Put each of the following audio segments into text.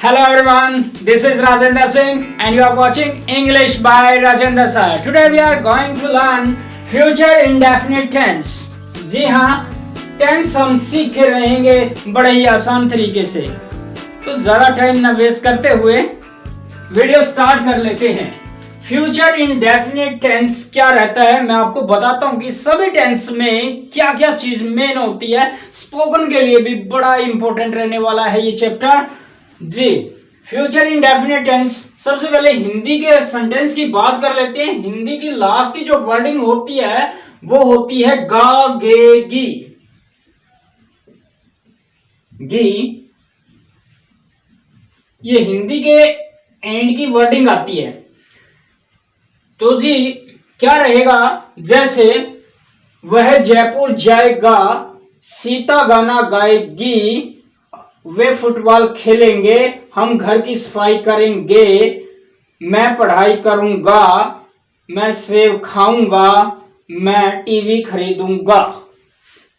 Hello everyone, this is Rajendra Singh and you are watching English by Rajendra Sir. Today we are going to learn future indefinite tense. जी हाँ, tense हम सीख रहेंगे बड़े ही आसान तरीके से। तो ज़्यादा टाइम न वेस्ट करते हुए वीडियो स्टार्ट कर लेते हैं। फ्यूचर इंडेफिनिट टेंस क्या रहता है मैं आपको बताता हूँ कि सभी टेंस में क्या क्या चीज मेन होती है। स्पोकन के लिए भी बड़ा इंपॉर्टेंट रहने वाला है ये चैप्टर जी। फ्यूचर इंडेफिनिट टेंस, सबसे पहले हिंदी के सेंटेंस की बात कर लेते हैं। हिंदी की लास्ट की जो वर्डिंग होती है वो होती है गा गे गी गी। ये हिंदी के एंड की वर्डिंग आती है। तो जी क्या रहेगा, जैसे वह जयपुर जाएगा, सीता गाना गाएगी, वे फुटबॉल खेलेंगे, हम घर की सफाई करेंगे, मैं पढ़ाई करूंगा, मैं सेब खाऊंगा, मैं टीवी खरीदूंगा।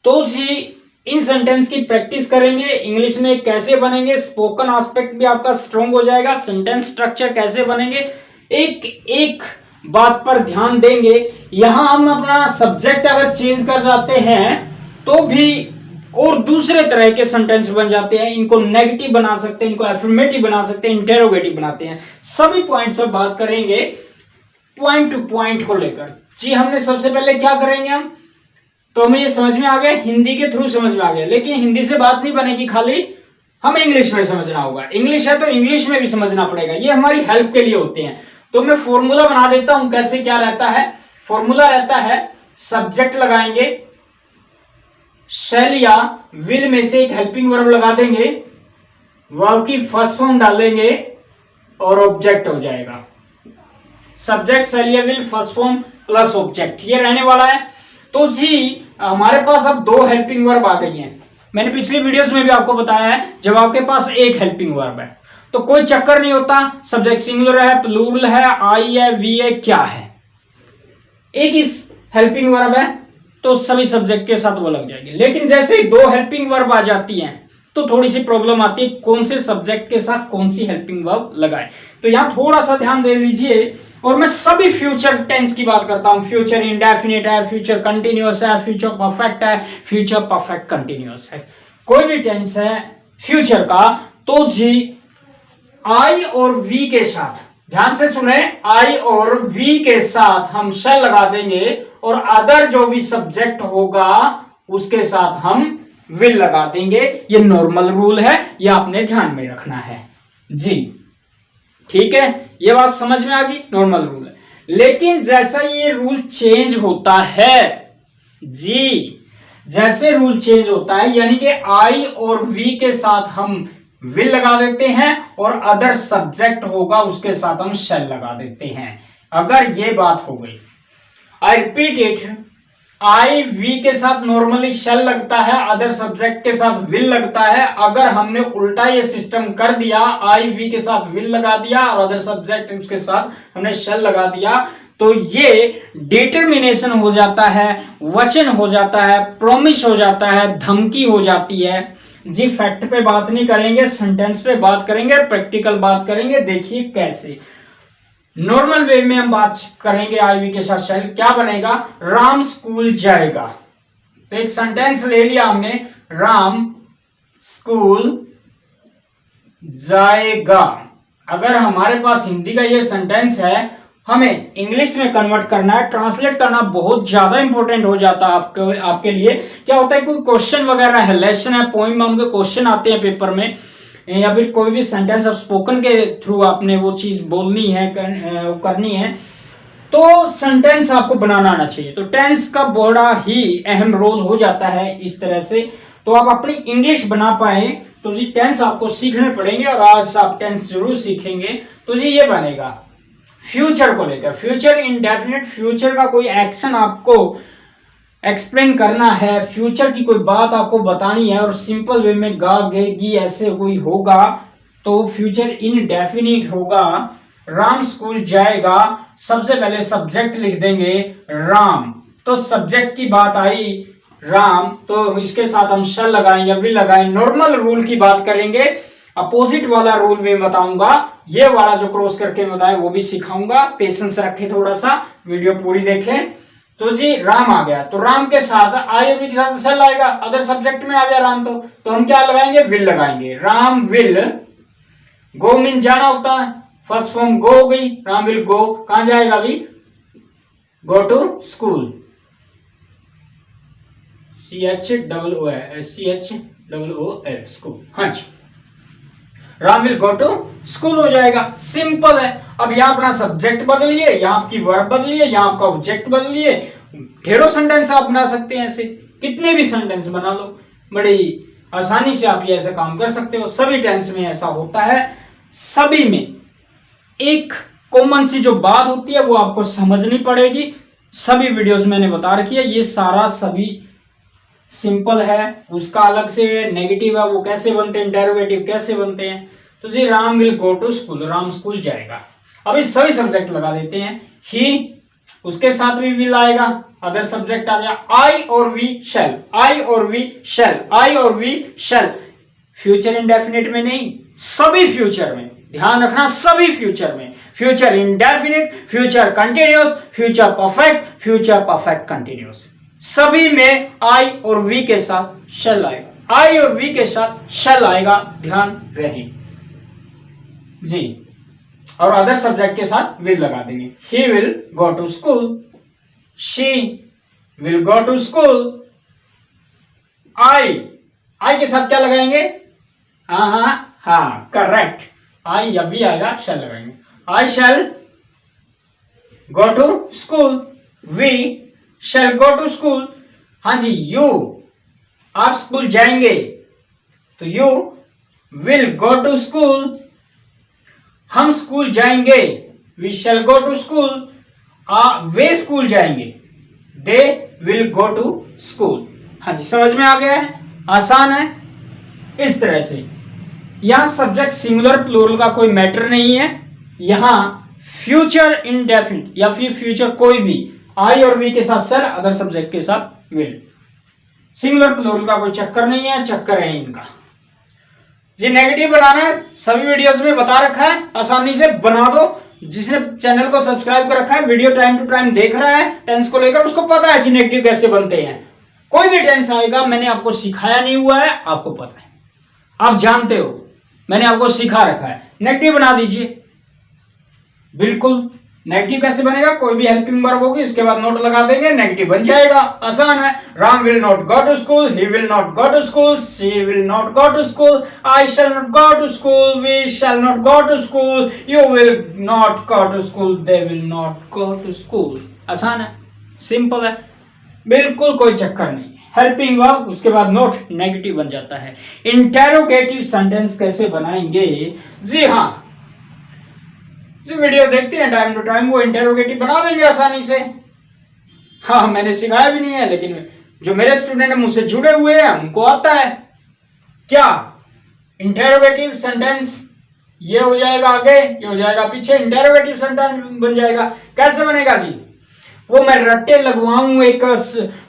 तो जी इन सेंटेंस की प्रैक्टिस करेंगे, इंग्लिश में कैसे बनेंगे, स्पोकन एस्पेक्ट भी आपका स्ट्रॉन्ग हो जाएगा, सेंटेंस स्ट्रक्चर कैसे बनेंगे, एक एक बात पर ध्यान देंगे। यहां हम अपना सब्जेक्ट अगर चेंज कर जाते हैं तो भी और दूसरे तरह के सेंटेंस बन जाते हैं। इनको नेगेटिव बना सकते हैं, इनको एफर्मेटिव बना सकते हैं, इंटेरोगेटिव बनाते हैं। सभी पॉइंट्स पर बात करेंगे पॉइंट टू पॉइंट को लेकर। जी हमने सबसे पहले क्या करेंगे, हम तो हमें ये समझ में आ गया, हिंदी के थ्रू समझ में आ गया, लेकिन हिंदी से बात नहीं बनेगी, खाली हमें इंग्लिश में समझना होगा। इंग्लिश है तो इंग्लिश में भी समझना पड़ेगा, ये हमारी हेल्प के लिए होते हैं। तो मैं फॉर्मूला बना देता हूं, कैसे क्या रहता है। फॉर्मूला रहता है, सब्जेक्ट लगाएंगे, शैल या विल में से एक हेल्पिंग वर्ब लगा देंगे, वर्ब की फर्स्ट फॉर्म डालेंगे और ऑब्जेक्ट हो जाएगा। सब्जेक्ट, शैल या will, first form plus object, ये रहने वाला है। तो जी हमारे पास अब दो हेल्पिंग वर्ब आ गई हैं। मैंने पिछली वीडियोस में भी आपको बताया है, जब आपके पास एक हेल्पिंग वर्ब है तो कोई चक्कर नहीं होता, सब्जेक्ट सिंगुलर है, प्लूरल है, आई है, वी है, क्या है, एक इस हेल्पिंग वर्ब है तो सभी सब्जेक्ट के साथ वो लग जाएंगे। लेकिन जैसे ही दो हेल्पिंग वर्ब आ जाती हैं तो थोड़ी सी प्रॉब्लम आती है, कौन से सब्जेक्ट के साथ कौन सी हेल्पिंग वर्ब लगाए। तो यहां थोड़ा सा ध्यान दे लीजिए। और मैं सभी फ्यूचर टेंस की बात करता हूं। फ्यूचर इंडेफिनिट है, फ्यूचर कंटिन्यूअस है, फ्यूचर परफेक्ट है, फ्यूचर परफेक्ट कंटिन्यूअस है, कोई भी टेंस है फ्यूचर का। तो जी आई और वी के साथ, ध्यान से सुने, आई और वी के साथ हम शैल लगा देंगे और अदर जो भी सब्जेक्ट होगा उसके साथ हम विल लगा देंगे। ये नॉर्मल रूल है, ये आपने ध्यान में रखना है जी। ठीक है, ये बात समझ में आ गई, नॉर्मल रूल है। लेकिन जैसा ये रूल चेंज होता है जी, जैसे रूल चेंज होता है, यानी कि आई और वी के साथ हम विल लगा देते हैं और अदर सब्जेक्ट होगा उसके साथ हम शैल लगा देते हैं। अगर ये बात हो गई, I repeat it, I we के साथ नॉर्मली शैल लगता है, अदर सब्जेक्ट के साथ विल लगता है। अगर हमने उल्टा ये सिस्टम कर दिया, आई वी के साथ विल लगा दिया और अदर सब्जेक्ट उसके साथ हमने शैल लगा दिया, तो ये डिटर्मिनेशन हो जाता है, वचन हो जाता है, प्रॉमिस हो जाता है, धमकी हो जाती है जी। फैक्ट पे बात नहीं करेंगे, सेंटेंस पे बात करेंगे, प्रैक्टिकल बात करेंगे। देखिए कैसे नॉर्मल वे में हम बात करेंगे आई वी के साथ शैल, क्या बनेगा, राम स्कूल जाएगा। तो एक सेंटेंस ले लिया हमने, राम स्कूल जाएगा। अगर हमारे पास हिंदी का ये सेंटेंस है, हमें इंग्लिश में कन्वर्ट करना है, ट्रांसलेट करना बहुत ज्यादा इंपॉर्टेंट हो जाता है आपके लिए। क्या होता है, कोई क्वेश्चन वगैरह है, लेसन है, पोइम में उनके क्वेश्चन आते हैं पेपर में, या फिर कोई भी सेंटेंस अब स्पोकन के थ्रू आपने वो चीज बोलनी है, करनी है, तो सेंटेंस आपको बनाना आना चाहिए। तो टेंस का बड़ा ही अहम रोल हो जाता है इस तरह से। तो आप अपनी इंग्लिश बना पाए तो जी टेंस आपको सीखने पड़ेंगे, और आज आप टेंस जरूर सीखेंगे। तो जी ये बनेगा फ्यूचर को लेकर, फ्यूचर इंडेफिनिट, फ्यूचर का कोई एक्शन आपको एक्सप्लेन करना है, फ्यूचर की कोई बात आपको बतानी है और सिंपल वे में गा गे गी ऐसे कोई होगा तो फ्यूचर इनडेफिनिट होगा। राम स्कूल जाएगा, सबसे पहले सब्जेक्ट लिख देंगे राम, तो सब्जेक्ट की बात आई राम, तो इसके साथ हम शैल लगाएं या विल लगाएं। नॉर्मल रूल की बात करेंगे अपोजिट वाला रूल भी बताऊंगा, ये वाला जो क्रॉस करके बताया वो भी सिखाऊंगा। पेशेंस रखें, थोड़ा सा वीडियो पूरी देखें। तो जी राम आ गया, तो राम के साथ आई और वी के साथ शैल आएगा। अदर सब्जेक्ट में आ गया राम, तो हम क्या लगाएंगे, विल लगाएंगे। राम विल गो मीन जाना होता है, फर्स्ट फॉर्म गो हो गई, राम विल गो, कहां जाएगा अभी, go to school, CHOOL school. हाँ जी, Ram will go to school हो जाएगा, सिंपल है। अब यहाँ अपना सब्जेक्ट बदलिए, यहाँ आपकी वर्ब बदलिए, यहाँ आपका ऑब्जेक्ट बदलिए, ढेरों सेंटेंस आप बना सकते हैं। ऐसे कितने भी सेंटेंस बना लो, बड़ी आसानी से आप ये ऐसा काम कर सकते हो। सभी टेंस में ऐसा होता है। सभी में एक कॉमन सी जो बात होती है वो आपको समझनी पड़ेगी। सभी वीडियोस मैंने बता रखी है, ये सारा सभी सिंपल है। उसका अलग से नेगेटिव है, वो कैसे बनते हैं, इंटेरोगेटिव कैसे बनते हैं। तो जी Ram will go to school, Ram school जाएगा। अभी सभी सब्जेक्ट लगा देते हैं। ही, उसके साथ भी विल आएगा, अदर सब्जेक्ट आ गया। आई और वी शैल, आई और वी शैल, आई और वी शैल। फ्यूचर इंडेफिनिट में नहीं, सभी फ्यूचर में, ध्यान रखना, सभी फ्यूचर में। Future indefinite, future continuous, future perfect, future perfect continuous, सभी में आई और वी के साथ शैल आएगा। आई और वी के साथ शैल आएगा, ध्यान रहे जी। और अदर सब्जेक्ट के साथ विल लगा देंगे। He will go to school, she will go to school. I, I के साथ क्या लगाएंगे, हाँ हाँ हाँ करेक्ट, आई या वी आएगा, शैल लगाएंगे। I shall go to school, we shall go to school. हाँ जी, यू, आप स्कूल जाएंगे, तो you will go to school. हम स्कूल जाएंगे, we shall go to school. वे स्कूल जाएंगे, they will go to school. हाँ जी, समझ में आ गया है, आसान है। इस तरह से यहां सब्जेक्ट सिंगुलर प्लूरल का कोई मैटर नहीं है। यहां फ्यूचर इंडेफिनिट या फिर फ्यूचर कोई भी, आई और वी के साथ शैल, अदर सब्जेक्ट के साथ विल, सिंगुलर प्लूरल का कोई चक्कर नहीं है, चक्कर है इनका जी। नेगेटिव बनाना है, सभी वीडियोस में बता रखा है, आसानी से बना दो। जिसने चैनल को सब्सक्राइब कर रखा है, वीडियो टाइम टू टाइम देख रहा है टेंस को लेकर, उसको पता है कि नेगेटिव कैसे बनते हैं। कोई भी टेंस आएगा, मैंने आपको सिखाया नहीं हुआ है, आपको पता है, आप जानते हो, मैंने आपको सिखा रखा है। नेगेटिव बना दीजिए, बिल्कुल। नेगेटिव कैसे बनेगा, कोई भी हेल्पिंग वर्ब होगी, उसके बाद नोट लगा देंगे, नेगेटिव बन जाएगा, आसान है। Ram will not go to school, he will not go to school, she will not go to school, I shall not go to school, we shall not go to school, you will not go to school, they will not go to school. आसान है, simple है, बिल्कुल कोई चक्कर नहीं। Helping verb, उसके बाद note, negative बन जाता है। इंटेरोगेटिव सेंटेंस कैसे बनाएंगे, जी हाँ, जो वीडियो देखते हैं टाइम टू टाइम, वो इंटेरोगेटिव बना देंगे आसानी से। हाँ, मैंने सिखाया भी नहीं है, लेकिन जो मेरे स्टूडेंट है मुझसे जुड़े हुए हैं उनको आता है। क्या इंटेरोगेटिव सेंटेंस, ये हो जाएगा आगे, ये हो जाएगा पीछे, इंटेरोगेटिव सेंटेंस बन जाएगा। कैसे बनेगा जी, वो मैं रट्टे लगवाऊं, एक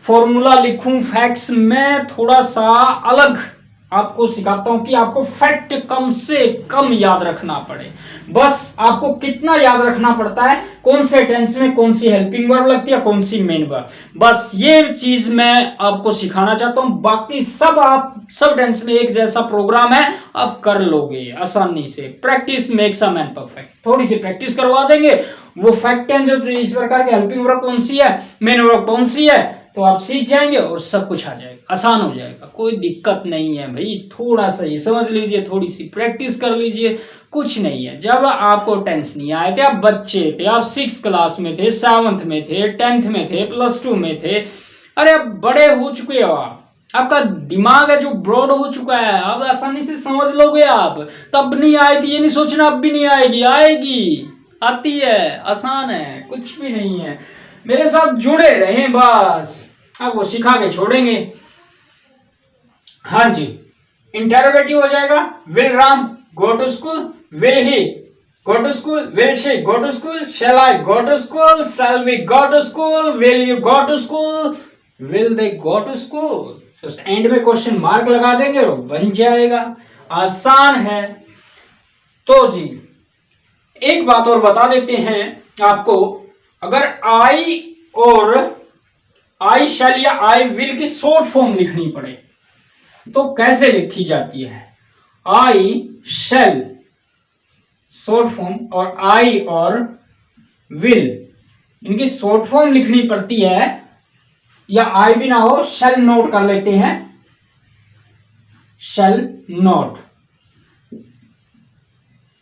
फॉर्मूला लिखूं, फैक्ट्स में थोड़ा सा अलग आपको सिखाता हूं कि आपको फैक्ट कम से कम याद रखना पड़े। बस आपको कितना याद रखना पड़ता है, कौन से टेंस में कौन सी हेल्पिंग वर्ब लगती है, कौन सी मेन वर्ब, बस ये चीज मैं आपको सिखाना चाहता हूं। बाकी सब आप सब टेंस में एक जैसा प्रोग्राम है, आप कर लोगे आसानी से। Practice makes a man perfect, थोड़ी सी प्रैक्टिस करवा देंगे, वो फैक्ट टेंस जो इस प्रकार के हेल्पिंग वर्ब कौन सी है, मेन वर्ब कौन सी है, तो आप सीख जाएंगे और सब कुछ आ जाएगा, आसान हो जाएगा, कोई दिक्कत नहीं है भाई। थोड़ा सा ये समझ लीजिए, थोड़ी सी प्रैक्टिस कर लीजिए, कुछ नहीं है। जब आपको टेंस नहीं आए थे, आप बच्चे थे, आप 6th क्लास में थे, 7th में थे, 10th में थे, +2 में थे, अरे अब बड़े हो चुके हो आप, आपका दिमाग है जो ब्रॉड हो चुका है, अब आसानी से समझ लोगे आप। तब नहीं आई थी ये नहीं सोचना अब भी नहीं आएगी, आएगी, आती है, आसान है, कुछ भी नहीं है। मेरे साथ जुड़े रहें बस, अब वो सिखा के छोड़ेंगे। हाँ जी, इंटेरोगेटिव हो जाएगा, will Ram go to school, will he go to school, will she go to school, shall I go to school, shall we go to school, will you go to school, will they go to school. End में question mark लगा देंगे और बन जाएगा। आसान है। तो जी एक बात और बता देते हैं आपको, अगर आई और आई शैल या आई विल की शॉर्ट फॉर्म लिखनी पड़े तो कैसे लिखी जाती है? आई शैल शॉर्ट फॉर्म और आई और विल इनकी शॉर्ट फॉर्म लिखनी पड़ती है, या आई भी ना हो शैल नोट कर लेते हैं, शैल नोट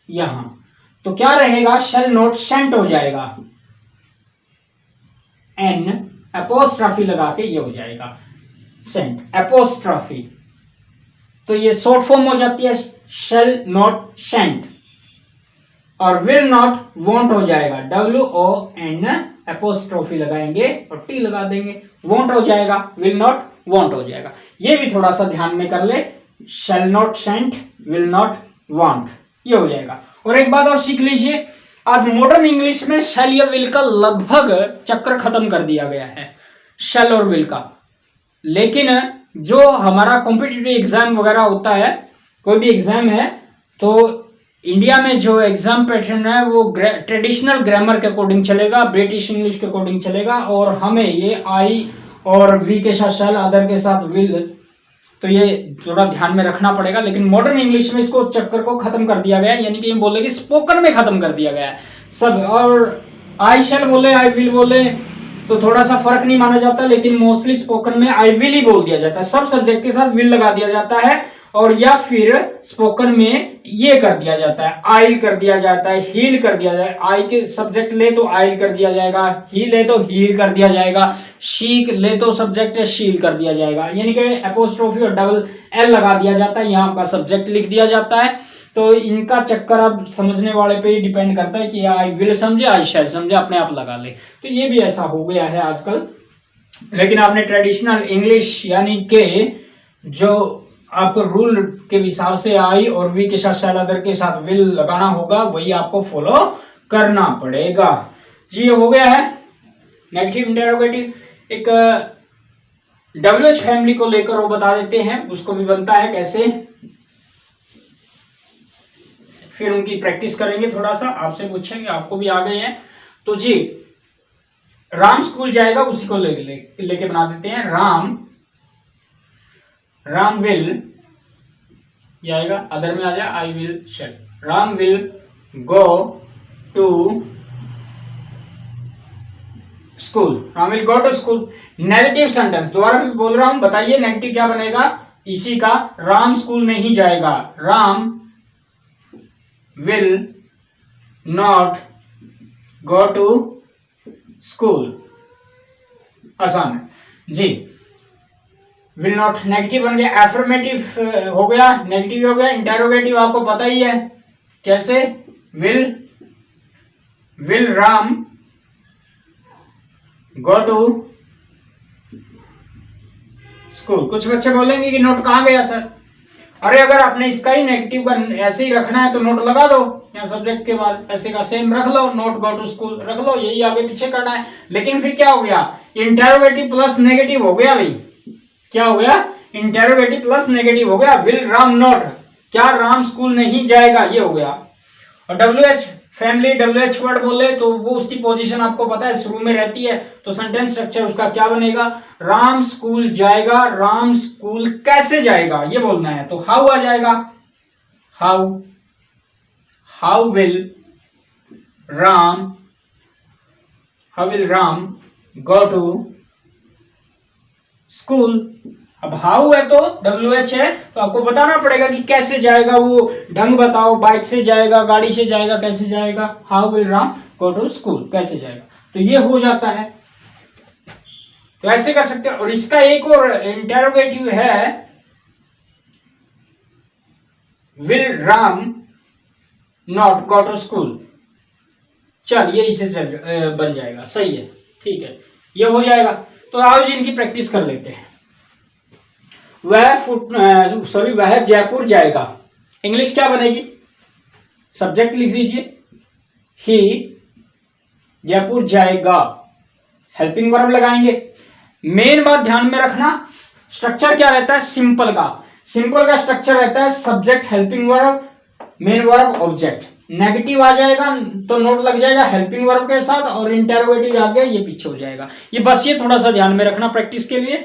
यहां तो क्या रहेगा? शैल नोट सेंट हो जाएगा, एन एपोस्ट्रॉफी लगा के ये हो जाएगा सेंट एपोस्ट्रॉफी। तो ये शॉर्ट फॉर्म हो जाती है शैल नॉट सेंट। और विल नॉट वॉन्ट हो जाएगा, WON एपोस्ट्रॉफी लगाएंगे और T लगा देंगे, वॉन्ट हो जाएगा, विल नॉट वॉन्ट हो जाएगा। ये भी थोड़ा सा ध्यान में कर ले, shall not sent, will not want, ये हो जाएगा। और एक बात और सीख लीजिए, आज मॉडर्न इंग्लिश में शैल या विल का लगभग चक्र खत्म कर दिया गया है, शैल और विल का। लेकिन जो हमारा कॉम्पिटिटिव एग्जाम वगैरह होता है, कोई भी एग्जाम है, तो इंडिया में जो एग्जाम पैटर्न है वो ट्रेडिशनल ग्रामर के अकॉर्डिंग चलेगा, ब्रिटिश इंग्लिश के अकॉर्डिंग चलेगा। और हमें ये आई और वी के साथ शैल, अदर के साथ विल, तो ये थोड़ा ध्यान में रखना पड़ेगा। लेकिन मॉडर्न इंग्लिश में इसको चक्कर को खत्म कर दिया गया है, यानी कि ये बोले कि स्पोकन में खत्म कर दिया गया है सब। और आई शैल बोले, आई विल बोले तो थोड़ा सा फर्क नहीं माना जाता, लेकिन मोस्टली स्पोकन में आई विल ही बोल दिया जाता है, सब सब्जेक्ट के साथ विल लगा दिया जाता है। और या फिर स्पोकन में ये कर दिया जाता है, आइल कर दिया जाता है, हील कर दिया जाए, आई के सब्जेक्ट ले तो आइल कर दिया जाएगा, ही ले तो हील कर दिया जाएगा, शी ले तो सब्जेक्ट शील कर दिया जाएगा, यानी कि एपोस्ट्रोफी और डबल एल लगा दिया जाता है, यहाँ का सब्जेक्ट लिख दिया जाता है। तो इनका चक्कर अब समझने वाले पे ही डिपेंड करता है कि आई विल समझे, आई शैल समझे, अपने आप लगा ले। तो ये भी ऐसा हो गया है आजकल। लेकिन आपने ट्रेडिशनल इंग्लिश यानी के जो आपको रूल के हिसाब से आई और वी के साथ शैल, अदर के साथ विल लगाना होगा, वही आपको फॉलो करना पड़ेगा जी। ये हो गया है नेगेटिव इंटरोगेटिव। एक WH फैमिली को लेकर वो बता देते हैं, उसको भी बनता है कैसे, फिर उनकी प्रैक्टिस करेंगे, थोड़ा सा आपसे पूछेंगे, आपको भी आ गए हैं तो जी। राम स्कूल जाएगा, उसी को लेके बना देते हैं। राम विल, ये आएगा, अदर में आ जाए I will shall. Ram will go to school, Ram will go to school. Negative sentence दोबारा भी बोल रहा हूं, बताइए नेगेटिव क्या बनेगा इसी का? राम स्कूल नहीं जाएगा, Ram will not go to school. आसान है जी। विल नॉट नेगेटिव बन गया, एफर्मेटिव हो गया, नेगेटिव हो गया। इंटेरोगेटिव आपको पता ही है कैसे, will Ram go to school. कुछ बच्चे बोलेंगे कि नोट कहां गया सर? अरे अगर आपने इसका ही नेगेटिव का ऐसे ही रखना है तो नोट लगा दो, या सब्जेक्ट के बाद ऐसे का सेम रख लो, नोट गो टू स्कूल रख लो, यही आगे पीछे करना है। लेकिन फिर क्या हो गया, इंटेरोगेटिव प्लस नेगेटिव हो गया भाई। क्या हो गया? इंटेरोगेटिव प्लस नेगेटिव हो गया। विल राम नॉट, क्या राम स्कूल नहीं जाएगा, ये हो गया। और WH फैमिली, WH वर्ड बोले तो वो उसकी पोजीशन आपको पता है, शुरू में रहती है, तो सेंटेंस स्ट्रक्चर उसका क्या बनेगा? राम स्कूल जाएगा, राम स्कूल कैसे जाएगा ये बोलना है, तो हाउ आ जाएगा। How will Ram go to school. अब हाउ है तो WH है, तो आपको बताना पड़ेगा कि कैसे जाएगा, वो ढंग बताओ, बाइक से जाएगा, गाड़ी से जाएगा, कैसे जाएगा। How will Ram go to school, कैसे जाएगा, तो ये हो जाता है। तो ऐसे कर सकते हैं। और इसका एक और इंटेरोगेटिव है, will Ram not go to school. चल ये इसे बन जाएगा, सही है, ठीक है, ये हो जाएगा। तो आओ जी इनकी प्रैक्टिस कर लेते हैं। वह जयपुर जाएगा, इंग्लिश क्या बनेगी? सब्जेक्ट लिख दीजिए, ही जयपुर जाएगा, हेल्पिंग वर्ब लगाएंगे। मेन बात ध्यान में रखना, स्ट्रक्चर क्या रहता है सिंपल का, सिंपल का स्ट्रक्चर रहता है subject, helping verb, main verb, object. Negative आ जाएगा तो नोट लग जाएगा हेल्पिंग वर्ब के साथ, और इंटरोगेटिव आ गया ये पीछे हो जाएगा। ये बस ये थोड़ा सा ध्यान में रखना प्रैक्टिस के लिए।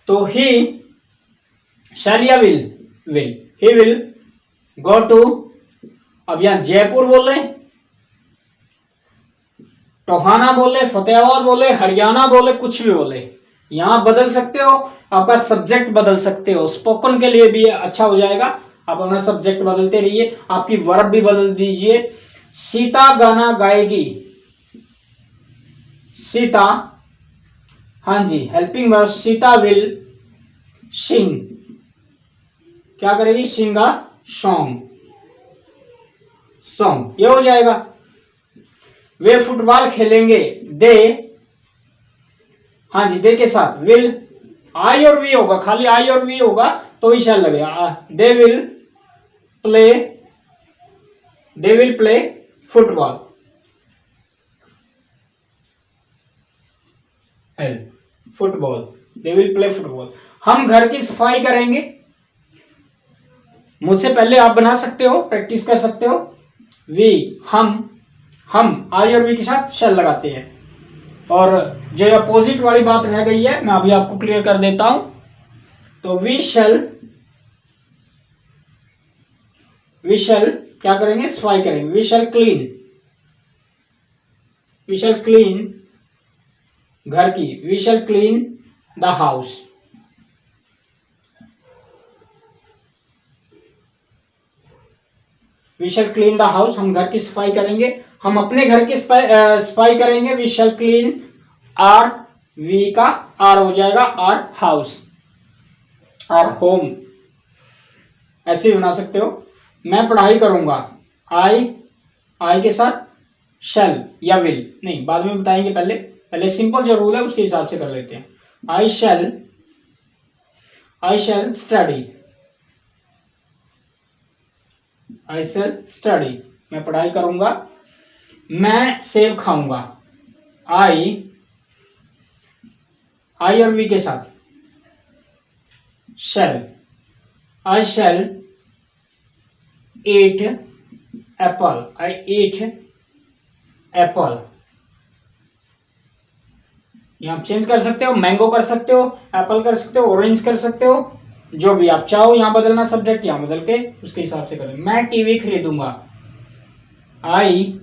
तो ही शैल या will, he will go to, अब यहां जयपुर बोले, टोहाना बोले, फतेहाबाद बोले, हरियाणा बोले, कुछ भी बोले, यहां बदल सकते हो, आपका सब्जेक्ट बदल सकते हो। स्पोकन के लिए भी अच्छा हो जाएगा, आप अपना सब्जेक्ट बदलते रहिए, आपकी वर्ब भी बदल दीजिए। सीता गाना गाएगी, सीता, हाँ जी, helping verb, Sita will sing, क्या करेगी, सिंग अ सॉन्ग, सॉन्ग, ये हो जाएगा। वे फुटबॉल खेलेंगे, दे, हाँ जी, दे के साथ विल, आई और वी होगा, खाली आई और वी होगा तो ही शैल लगेगा। They will play football, football, they will play football. हम घर की सफाई करेंगे, मुझसे पहले आप बना सकते हो, प्रैक्टिस कर सकते हो। वी, हम आई और वी के साथ शैल लगाते हैं। और जो अपोजिट वाली बात रह गई है मैं अभी आपको क्लियर कर देता हूं। तो वी शैल क्या करेंगे, सफाई करेंगे। वी शैल क्लीन घर की, we shall clean the house, we shall clean the house, हम घर की सफाई करेंगे, हम अपने घर की सफाई करेंगे। We shall clean our, we का आर हो जाएगा, आर हाउस, आर होम, ऐसे बना सकते हो। मैं पढ़ाई करूंगा, आई के साथ शैल या विल, नहीं बाद में बताएंगे, पहले सिंपल जो रूल है उसके हिसाब से कर लेते हैं। आई शैल स्टडी, मैं पढ़ाई करूंगा। मैं सेब खाऊंगा, आई और वी के साथ शैल, आई शैल ईट एप्पल, आई ईट एप्पल, यहां चेंज कर सकते हो, मैंगो कर सकते हो, एप्पल कर सकते हो, ऑरेंज कर सकते हो, जो भी आप चाहो। यहां बदलना सब्जेक्ट, यहां बदल के उसके हिसाब से करें। मैं टीवी खरीदूंगा, आई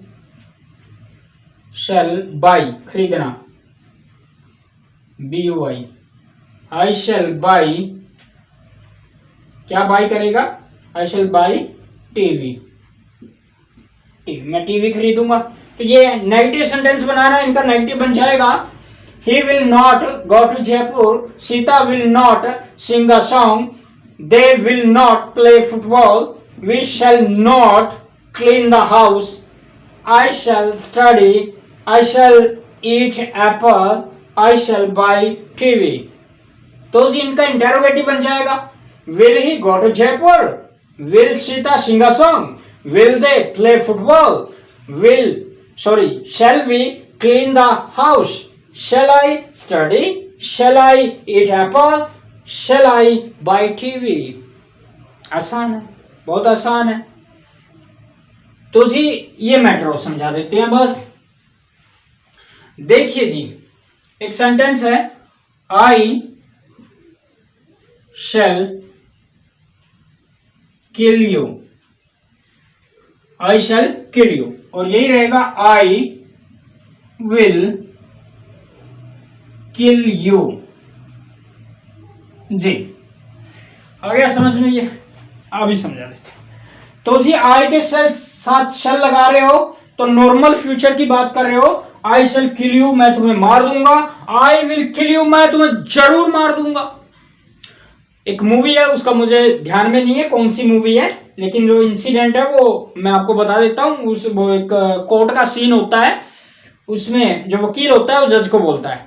शैल बाई, खरीदना, BUY, आई शैल बाई, क्या बाई करेगा, आई शैल बाई टीवी, मैं टीवी खरीदूंगा। तो ये नेगेटिव सेंटेंस बनाना है, इनका नेगेटिव बन जाएगा। He will not go to Jaipur, Sita will not sing a song, they will not play football, we shall not clean the house, I shall study, I shall eat apple, I shall buy TV। तो जी इनका interrogative बन जाएगा। Will he go to Jaipur? Will Sita sing a song? Will they play football? Shall we clean the house? Shall I study? Shall I eat apple? Shall I buy TV? आसान है, बहुत आसान है। तो जी ये matter समझा देते हैं बस। देखिए जी, एक सेंटेंस है, आई शैल kill you, I shell kill you, और यही रहेगा आई विल किल यू। जी आ गया समझ में, ये अभी समझा देते। तो जी आई के साथ शैल लगा रहे हो तो नॉर्मल फ्यूचर की बात कर रहे हो। आई शैल किल यू, मैं तुम्हें मार दूंगा। आई विल किल यू, मैं तुम्हें जरूर मार दूंगा। एक मूवी है, उसका मुझे ध्यान में नहीं है कौन सी मूवी है, लेकिन जो इंसिडेंट है वो मैं आपको बता देता हूँ। वो एक कोर्ट का सीन होता है, उसमें जो वकील होता है वो जज को बोलता है,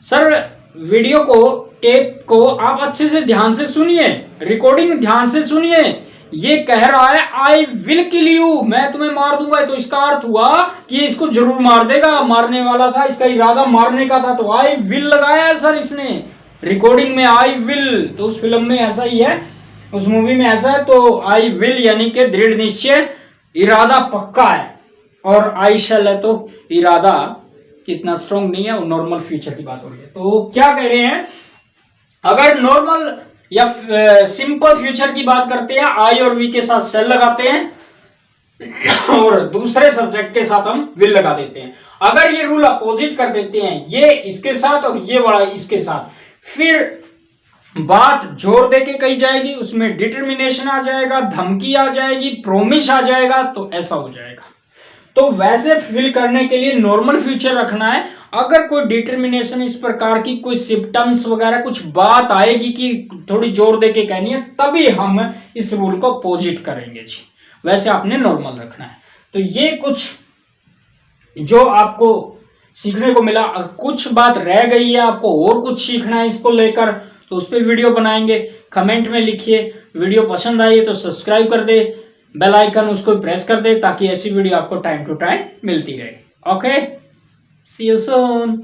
सर वीडियो को, टेप को आप अच्छे से ध्यान से सुनिए, रिकॉर्डिंग ध्यान से सुनिए। ये कह रहा है आई विल किल यू, मैं तुम्हें मार दूंगा। तो इसका अर्थ हुआ कि इसको जरूर मार देगा, मारने वाला था, इसका इरादा मारने का था। तो आई विल लगाया है सर इसने, रिकॉर्डिंग में आई विल, तो उस फिल्म में ऐसा ही है, उस मूवी में ऐसा है। तो आई विल यानी कि दृढ़ निश्चय, इरादा पक्का है, और आई शैल है तो इरादा इतना स्ट्रॉन्ग नहीं है, और नॉर्मल फ्यूचर की बात हो रही है। तो क्या कह रहे हैं, अगर नॉर्मल या सिंपल फ्यूचर की बात करते हैं, आई और वी के साथ शेल लगाते हैं और दूसरे सब्जेक्ट के साथ हम विल लगा देते हैं। अगर ये रूल अपोजिट कर देते हैं, ये इसके साथ और ये वाला इसके साथ, फिर बात जोर दे के कही जाएगी, उसमें डिटर्मिनेशन आ जाएगा, धमकी आ जाएगी, प्रोमिस आ जाएगा, तो ऐसा हो जाएगा। तो वैसे फिल करने के लिए नॉर्मल फ्यूचर रखना है। अगर कोई डिटर्मिनेशन इस प्रकार की कोई सिम्टम्स वगैरह कुछ बात आएगी कि थोड़ी जोर दे के कहनी है, तभी हम इस रूल को अपोजिट करेंगे जी। वैसे आपने नॉर्मल रखना है। तो ये कुछ जो आपको सीखने को मिला। कुछ बात रह गई है, आपको और कुछ सीखना है इसको लेकर, तो उस पर वीडियो बनाएंगे। कमेंट में लिखिए। वीडियो पसंद आई है तो सब्सक्राइब कर दे, बेल आइकन उसको प्रेस कर दे, ताकि ऐसी वीडियो आपको टाइम टू टाइम मिलती रहे। Okay, see you soon.